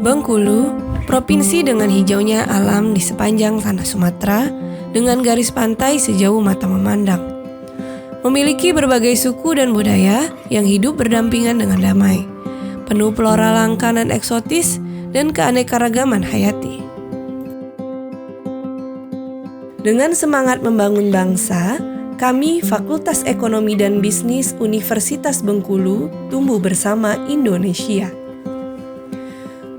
Bengkulu, provinsi dengan hijaunya alam di sepanjang tanah Sumatera dengan garis pantai sejauh mata memandang. Memiliki berbagai suku dan budaya yang hidup berdampingan dengan damai, penuh flora langka dan eksotis dan keanekaragaman hayati. Dengan semangat membangun bangsa, kami Fakultas Ekonomi dan Bisnis Universitas Bengkulu tumbuh bersama Indonesia.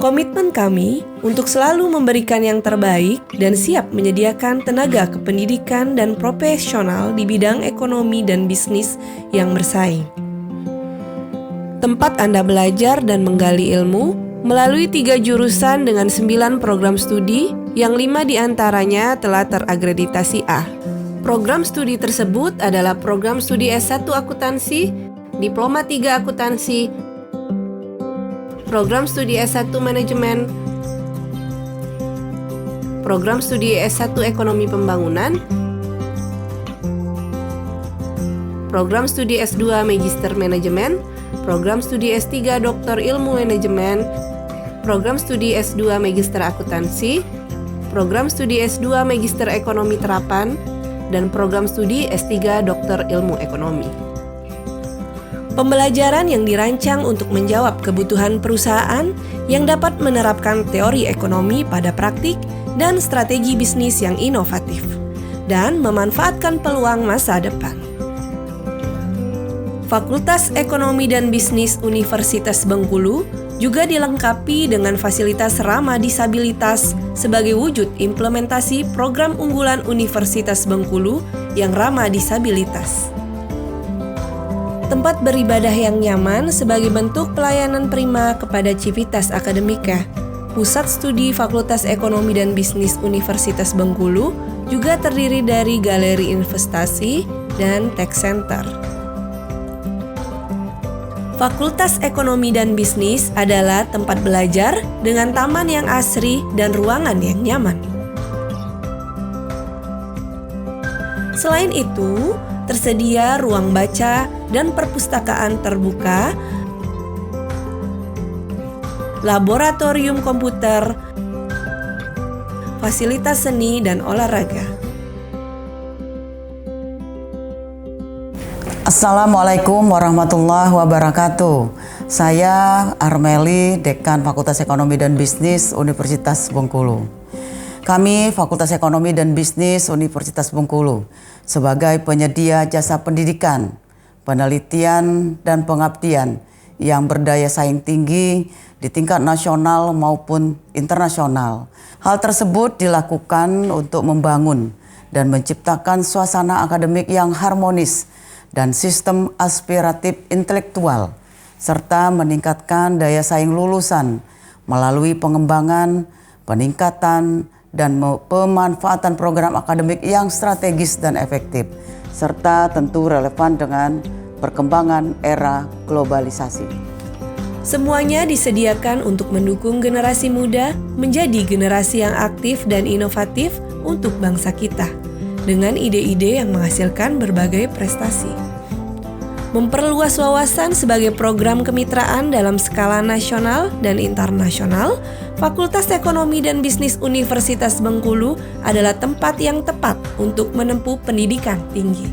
Komitmen kami untuk selalu memberikan yang terbaik dan siap menyediakan tenaga kependidikan dan profesional di bidang ekonomi dan bisnis yang bersaing. Tempat Anda belajar dan menggali ilmu melalui 3 jurusan dengan 9 program studi yang 5 diantaranya telah terakreditasi A. Program studi tersebut adalah program studi S1 Akuntansi, Diploma 3 Akuntansi, program studi S1 Manajemen, program studi S1 Ekonomi Pembangunan, program studi S2 Magister Manajemen, program studi S3 Doktor Ilmu Manajemen, program studi S2 Magister Akuntansi, program studi S2 Magister Ekonomi Terapan, dan program studi S3 Doktor Ilmu Ekonomi. Pembelajaran yang dirancang untuk menjawab kebutuhan perusahaan yang dapat menerapkan teori ekonomi pada praktik dan strategi bisnis yang inovatif, dan memanfaatkan peluang masa depan. Fakultas Ekonomi dan Bisnis Universitas Bengkulu juga dilengkapi dengan fasilitas ramah disabilitas sebagai wujud implementasi program unggulan Universitas Bengkulu yang ramah disabilitas. Tempat beribadah yang nyaman sebagai bentuk pelayanan prima kepada civitas akademika. Pusat Studi Fakultas Ekonomi dan Bisnis Universitas Bengkulu juga terdiri dari galeri investasi dan tech center. Fakultas Ekonomi dan Bisnis adalah tempat belajar dengan taman yang asri dan ruangan yang nyaman. Selain itu, tersedia ruang baca dan perpustakaan terbuka, laboratorium komputer, fasilitas seni dan olahraga. Assalamualaikum warahmatullahi wabarakatuh. Saya Armeli, Dekan Fakultas Ekonomi dan Bisnis Universitas Bengkulu. Kami Fakultas Ekonomi dan Bisnis Universitas Bengkulu sebagai penyedia jasa pendidikan, penelitian, dan pengabdian yang berdaya saing tinggi di tingkat nasional maupun internasional. Hal tersebut dilakukan untuk membangun dan menciptakan suasana akademik yang harmonis dan sistem aspiratif intelektual, serta meningkatkan daya saing lulusan melalui pengembangan, peningkatan, dan pemanfaatan program akademik yang strategis dan efektif, serta tentu relevan dengan perkembangan era globalisasi. Semuanya disediakan untuk mendukung generasi muda menjadi generasi yang aktif dan inovatif untuk bangsa kita, dengan ide-ide yang menghasilkan berbagai prestasi. Memperluas wawasan sebagai program kemitraan dalam skala nasional dan internasional, Fakultas Ekonomi dan Bisnis Universitas Bengkulu adalah tempat yang tepat untuk menempuh pendidikan tinggi.